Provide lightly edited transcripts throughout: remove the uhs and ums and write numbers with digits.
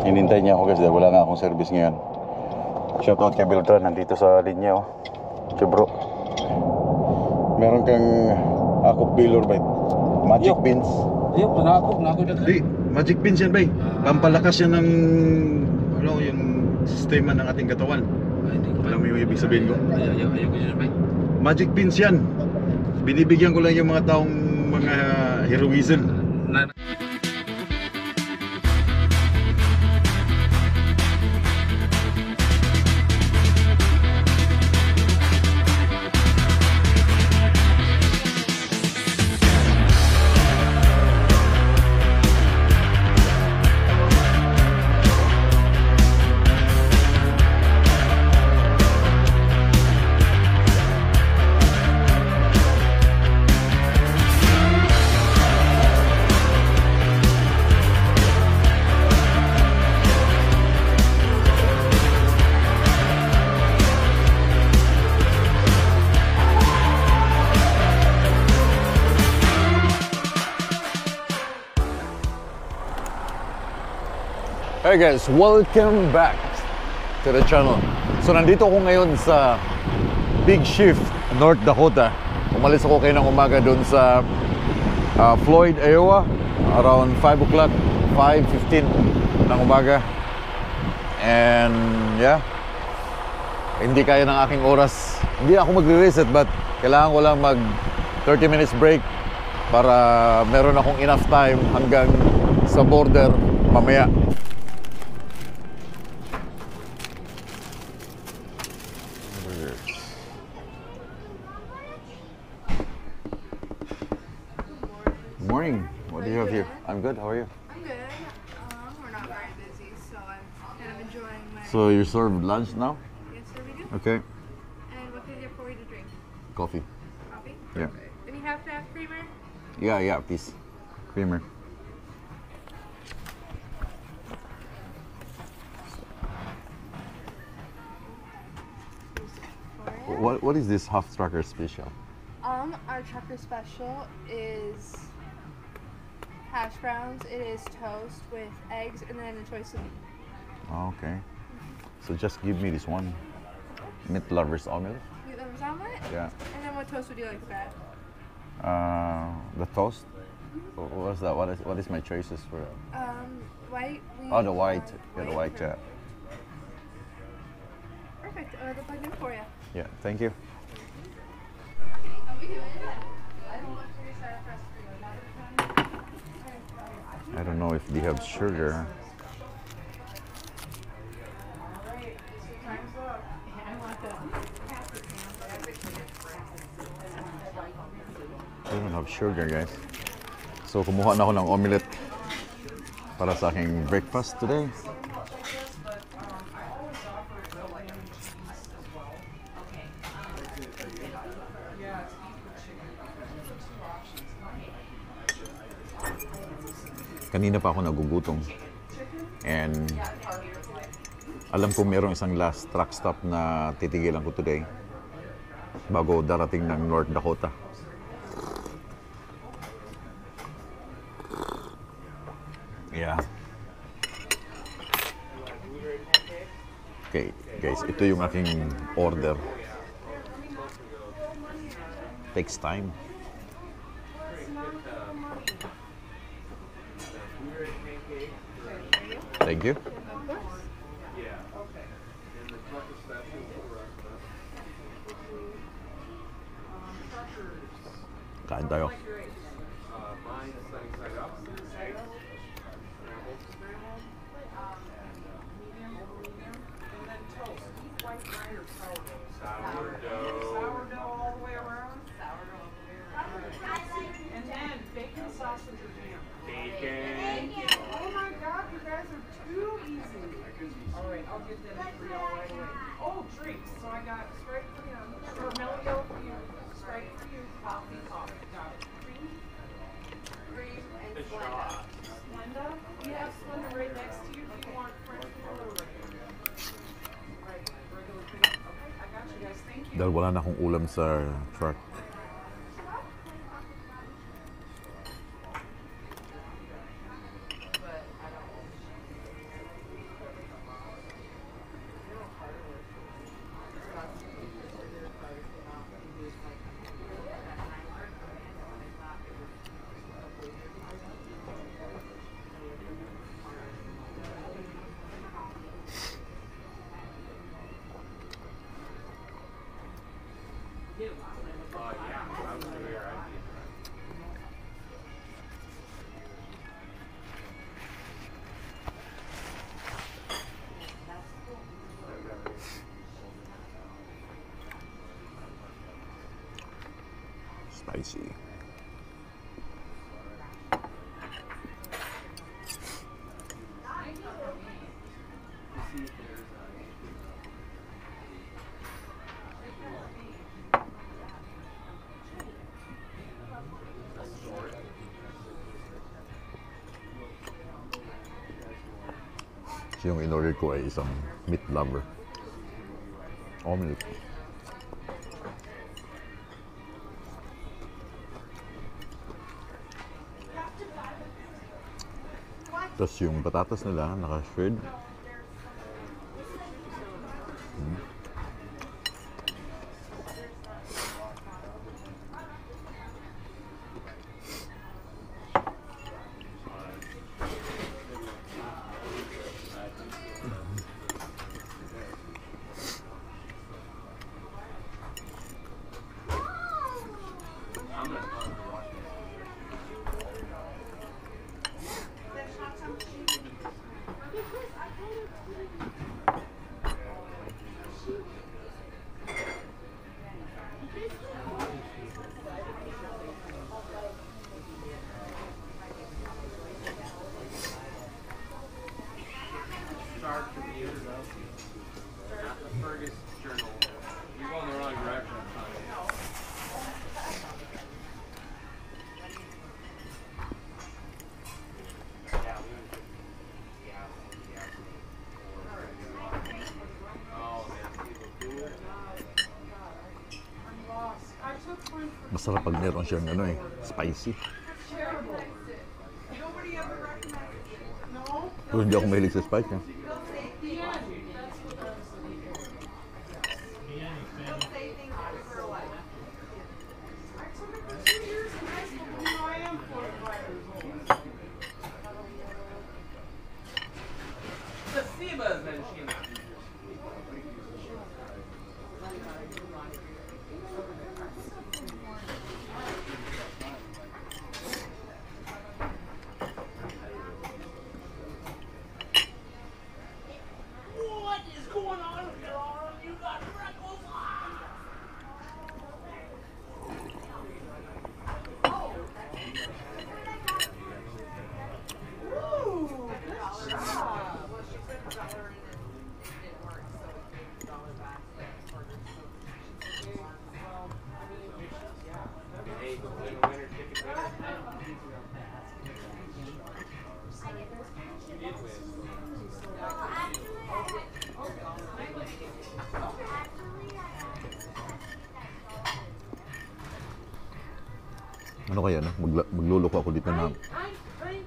Hinintay niya ako guys dahil wala nga akong service ngayon. Shoutout kay Beltran, nandito sa linya oh. Okay bro, meron kang akop pillar ba? Magic pins? Ayun, panakop na ako na. Di, magic pins yan ba? Pampalakas yan ng ano, yung sistema ng ating katawan. Alam mo yung ibig sabihin ko? Ayaw ko dyan ba? Magic pins yan. Binibigyan ko lang yung mga taong mga heroism. Hey guys, welcome back to the channel. So nandito ako ngayon sa Big Shift, North Dakota. Umalis ako kayo ng umaga doon sa Floyd, Iowa, around 5 o'clock, 5:15 ng umaga. And yeah, hindi kaya ng aking oras. Hindi ako magre-reset but kailangan ko lang mag 30 minutes break para meron akong enough time hanggang sa border mamaya. Morning. What do you have here? I'm good. How are you? I'm good. We're not very busy, so I'm kind of enjoying my... So you served lunch now? Yes, sir, we do. Okay. And what can I get for you to drink? Coffee. Coffee? Yeah. Any half-and-half creamer? Yeah, please. Creamer. What is this half tracker special? Our trucker special is hash browns. It is toast with eggs and then a choice of meat. Oh, okay. So just give me this one. Meat lovers omelet. Meat lovers omelet? Yeah. And then what toast would you like with that? The toast. What's that? What is my choices for? White. Oh, the white. Yeah, the wheat, white. Yeah. Perfect. I'll have it plugged in for you. Yeah. Thank you. I don't know if they have sugar. They don't have sugar, guys. So kumuha na ako ng omelette para sa aking breakfast today. Kanina pa ako nagugutom. And alam ko mayroong isang last truck stop na titigilan ko today bago darating ng North Dakota. Yeah. Okay, guys, ito yung aking order. Takes time. Thank you. Kain tayo. Dahil wala na akong ulam sa truck. spicy. So yung in-order ko ay isang meat lover. Omelette. Tapos yung patatas nila naka-shred. Start review, not the Fergus Journal. You're going the wrong direction. Masarap pag meron siyang ano eh, spicy. Pero hindi ako mahilig sa spice. Ano kaya no? Magluloko ako dito na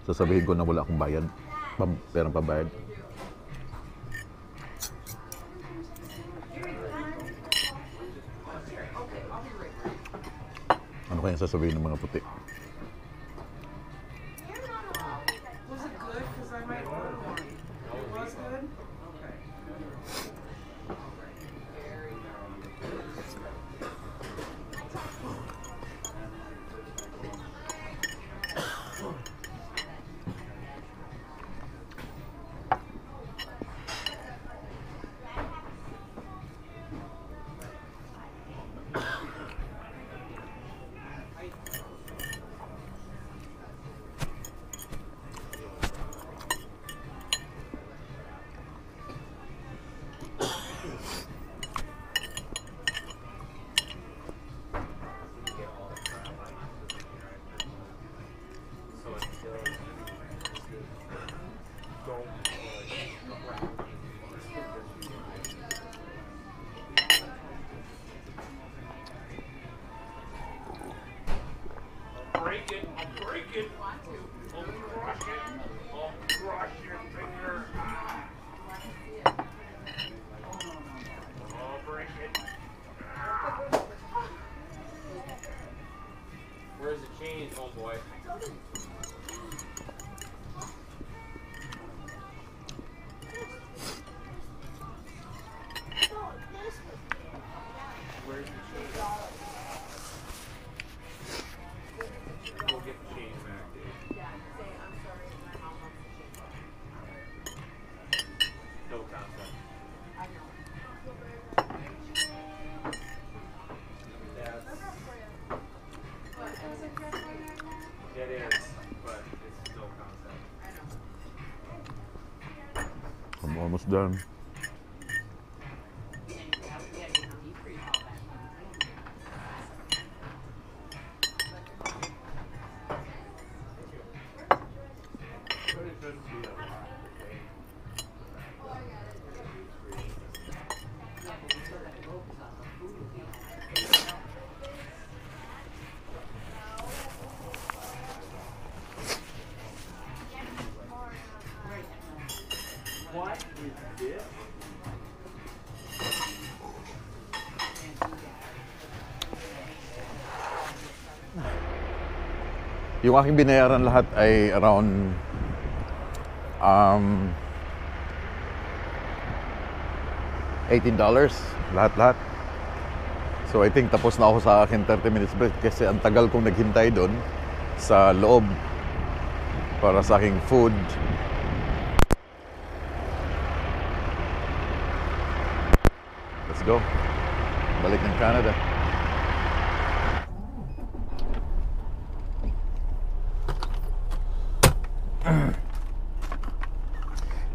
sasabihin ko na wala akong bayad. Perang pabayad. Ano kaya sasabihin ng mga puti? Was it good? Because I might order one. It was good? Okay. I'm almost done. Yung aking binayaran lahat ay around $18 lahat-lahat. So I think tapos na ako sa akin 30 minutes break kasi ang tagal kong naghintay doon sa loob para sa aking food. Let's go. Balik ng Canada.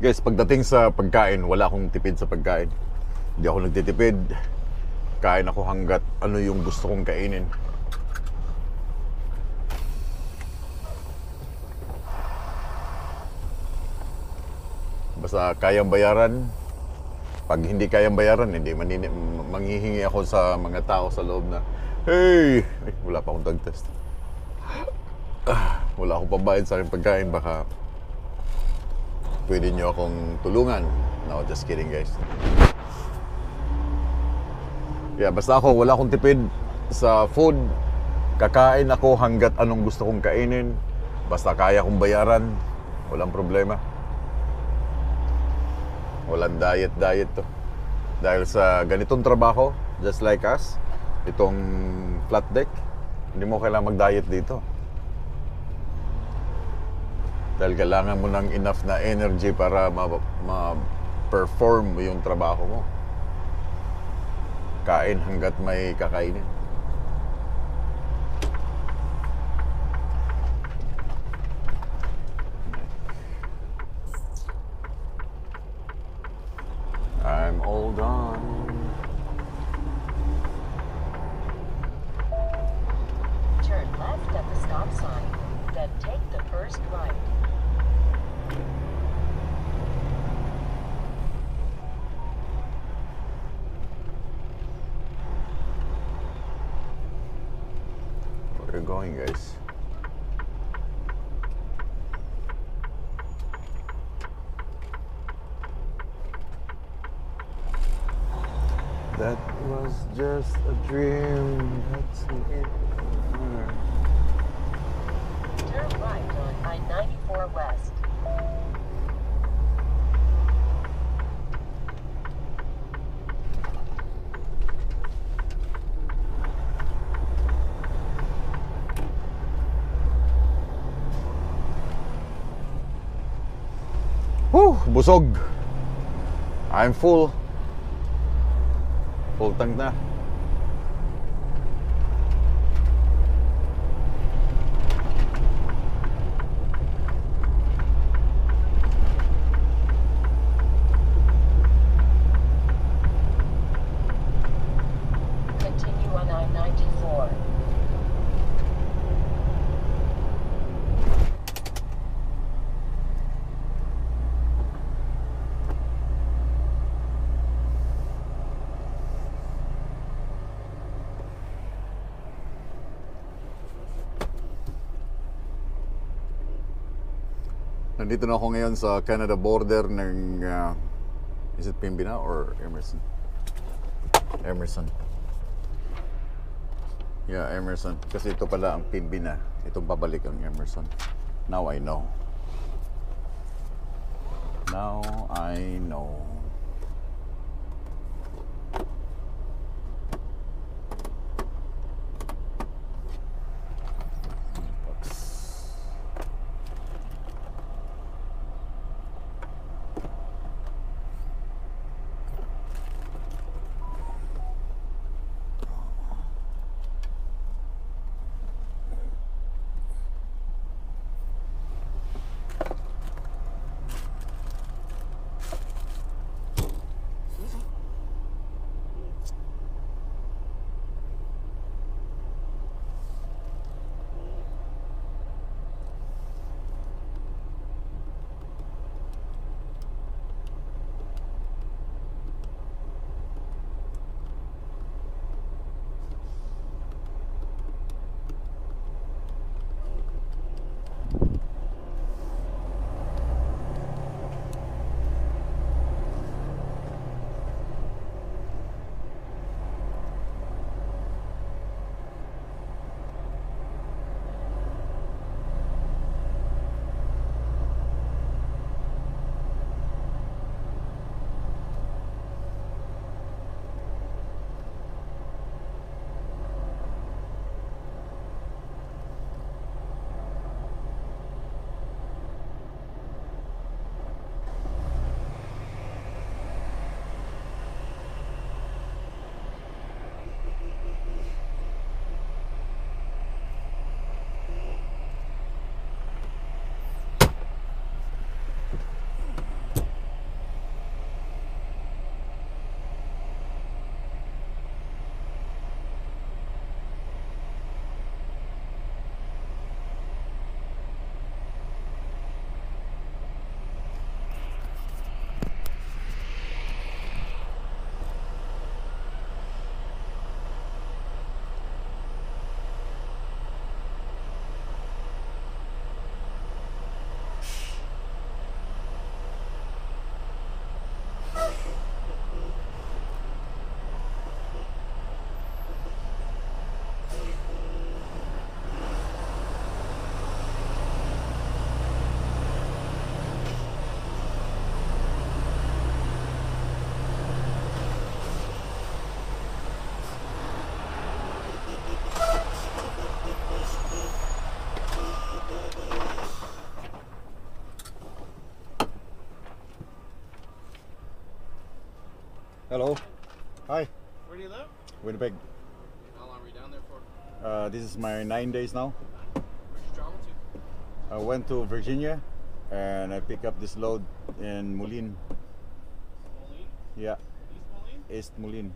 Guys, pagdating sa pagkain, wala akong tipid sa pagkain. Hindi ako nagtitipid. Kain ako hanggat ano yung gusto kong kainin. Basta kayang bayaran. Pag hindi kayang bayaran, hindi manghihingi ako sa mga tao sa loob na, hey! Ay, wala pa akong drug test. Wala akong pambayad sa aking pagkain. Baka pwede nyo akong tulungan. No, just kidding guys. Yeah, basta ako, wala akong tipid sa food. Kakain ako hanggat anong gusto kong kainin. Basta kaya kong bayaran, walang problema. Walang diet to. Dahil sa ganitong trabaho, just like us, itong flat deck, hindi mo kailangan mag-diet dito. Dahil kailangan mo ng enough na energy para ma-perform yung trabaho mo. Kain hanggat may kakainin. I'm all done. Turn left at the stop sign, then take the first right. Where are you going, guys? That was just a dream. That's it. Turn right on I-94 West. Whew, busog. I'm full. Full tank na. Continue on I-94. Nandito na ako ngayon sa Canada border ng is it Pembina or Emerson? Emerson. Yeah, Emerson. Kasi ito pala ang Pembina. Itong pabalik ang Emerson. Now I know. Now I know. Hello. Hi. Where do you live? Winnipeg. How long were you down there for? This is my 9 days now. Where'd you travel to? I went to Virginia and I picked up this load in Moline. Moline? Yeah, East Moline? East Moline.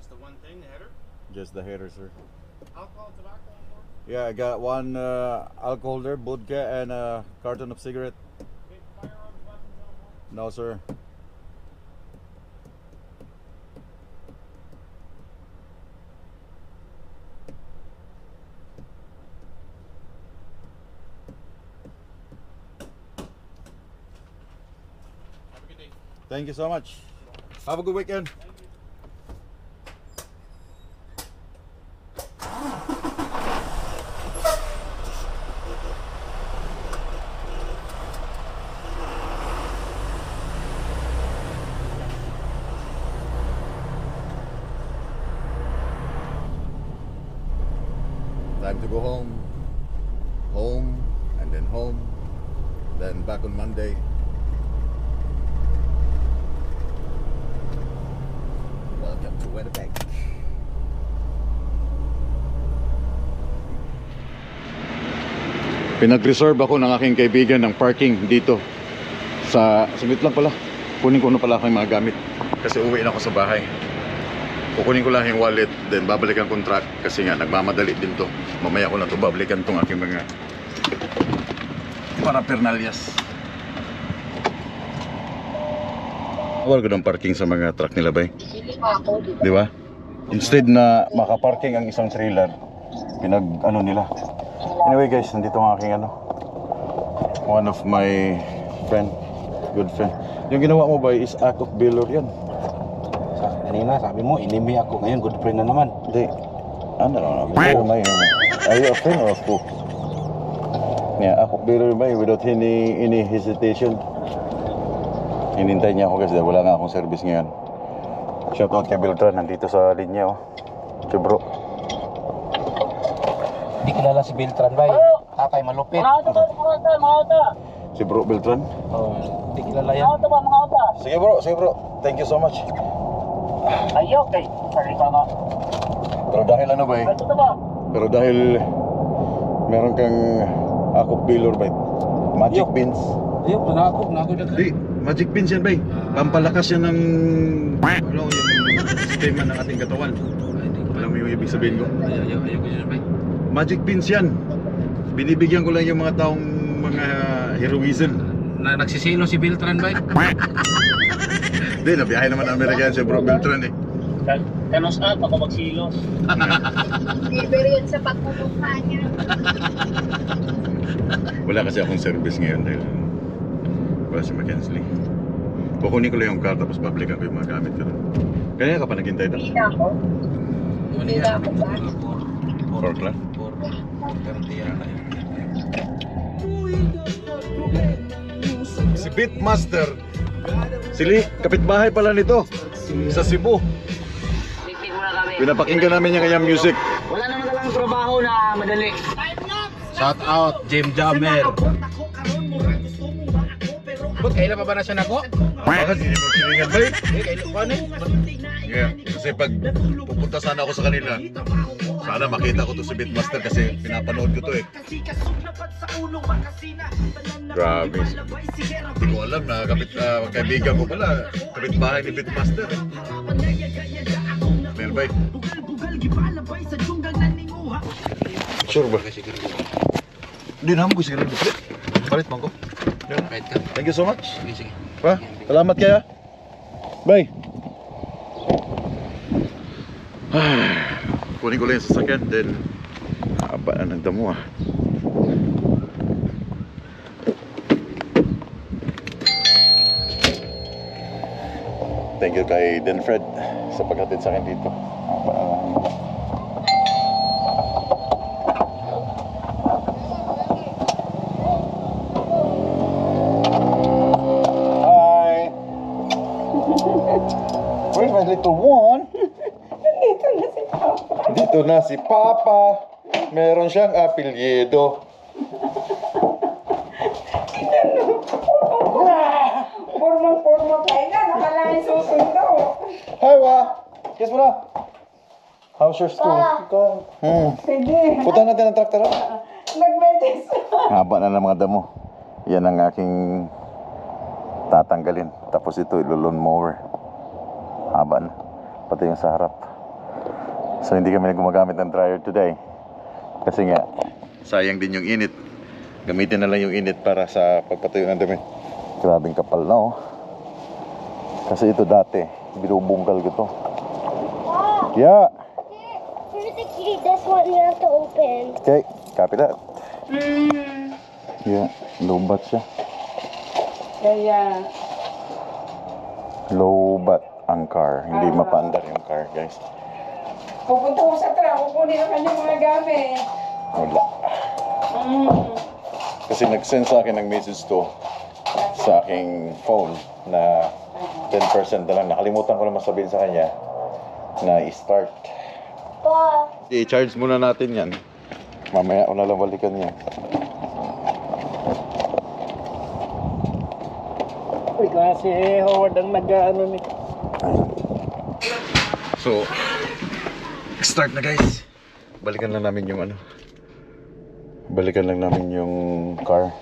Just the one thing, the header? Just the header, sir. Alcohol, tobacco on board? Yeah, I got one alcohol there, vodka, and a carton of cigarette. Okay, firearms, weapons on board? No, sir. Have a good day. Thank you so much. Have a good weekend. Time to go home, and then home, then back on Monday. Welcome to Winnipeg. Pinag-reserve ako ng aking kaibigan ng parking dito sa saglit lang pala. Kunin ko na pala aking mga gamit kasi uwi na ako sa bahay. Kukunin ko lang yung wallet, then babalikan kong truck kasi nga nagmamadali din to. Mamaya ko na to babalikan tong aking mga parapernalyas. Awal ko ng parking sa mga truck nila, bay. Di ba? Instead na makaparking ang isang trailer, pinag-ano nila. Anyway guys, nandito ang aking one of my friend, good friend. Yung ginawa mo ba is act of valor yan? Kanina sabi mo, enemy ako. Ngayon, good friend na naman. Hindi. Ano na? Are you a friend or a foe? Yeah, act of valor ba without any hesitation. Hinintay niya ako guys dahil wala nga akong service ngayon. Shoutout kay Beltran, nandito sa linya oh. Si bro. Hindi kilala si Beltran, bay. Takay, malupit. Si bro Beltran. Oh, hindi kilala yan. Sige bro. Thank you so much. Ay, okay. Sorry ka nga. Pero dahil ano ba Pero dahil meron kang akop pillar ba? Magic Yo. pins. Ayun, panako na. Di, magic pins yan ba? Pampalakas yan ng ano, yung sistema ng ating katawan. Alam mo yung ibig sabihin ko? Ayaw ko dyan, bay. Magic pins yan. Binibigyan ko lang yung mga taong mga heroism. Nagsisilo si Beltran, bay. Hindi, nabiyahe naman ang American si Bro Beltran eh. Kanos up ako magsilos. Pero yun sa pagmumukha niya. Wala kasi akong service ngayon dahil wala si Mackenzie. Kukunin ko lang yung car tapos babalikan ko yung mga gamit ko. Kaya ka pa naghintay doon? Hindi na ako. Hindi na ako ba? 4 o'clock? 4:30 Si Beatmaster. Sili, kapitbahay pala nito. Sa Cebu. Meeting muna kami. Pinapakinggan namin yung kanyang music. Wala naman talang trabaho na madali. Shout out, Jim Jammer. Ba't kailan pa ba na siya nako? Bakit hindi mo silingan ba? Kailan pa na Yeah, kasi pag pupunta sana ako sa kanila, sana makita ko to si Beatmaster kasi pinapanood ko to eh. Grabe. Hindi ko alam na kaibigan ko pala, kapitbahay ni Beatmaster eh. Melbay. Sure ba? Hindi naman ko siguro. Palit mo ko. Thank you so much. Pa, salamat kaya. Bye. Kunin ko lang yung sasakyan, then haba na ng damo ah. Thank you kay Denfred sa paghatid sa akin dito. Haba na lang. Hi! Where's my little one? Dito na si Papa. Meron siyang apelyido. Porma kayo na, nakala Kiss mo na. How's your school? Pwede. Punta natin ang traktor. Nag-medis. Haba na ng mga damo. Yan ang aking tatanggalin. Tapos ito, ilulon mower. Haba na. Pati yung sa harap. So hindi kami gumagamit ng dryer today. Kasi nga, sayang din yung init. Gamitin na lang yung init para sa pagpatuyo ng damit. Grabing kapal na oh. Kasi ito dati, binubungkal ko to. Yeah. Here's the key. This one you have to open. Okay, copy that. Yeah, low-bat siya. Kaya, Low-bat ang car. Hindi mapaandar yung car, guys. pupunta ko sa truck, kukunin ang kanyang mga gamit. Wala. Kasi nag-send sa akin ng message to sa aking phone na 10% na lang. Nakalimutan ko naman sabihin sa kanya na i-start. Pa. I-charge muna natin yan. Mamaya ko na lang balikan yan. Uy, kasi Howard ang nag-ano nito. So, start na guys. Balikan lang namin yung car.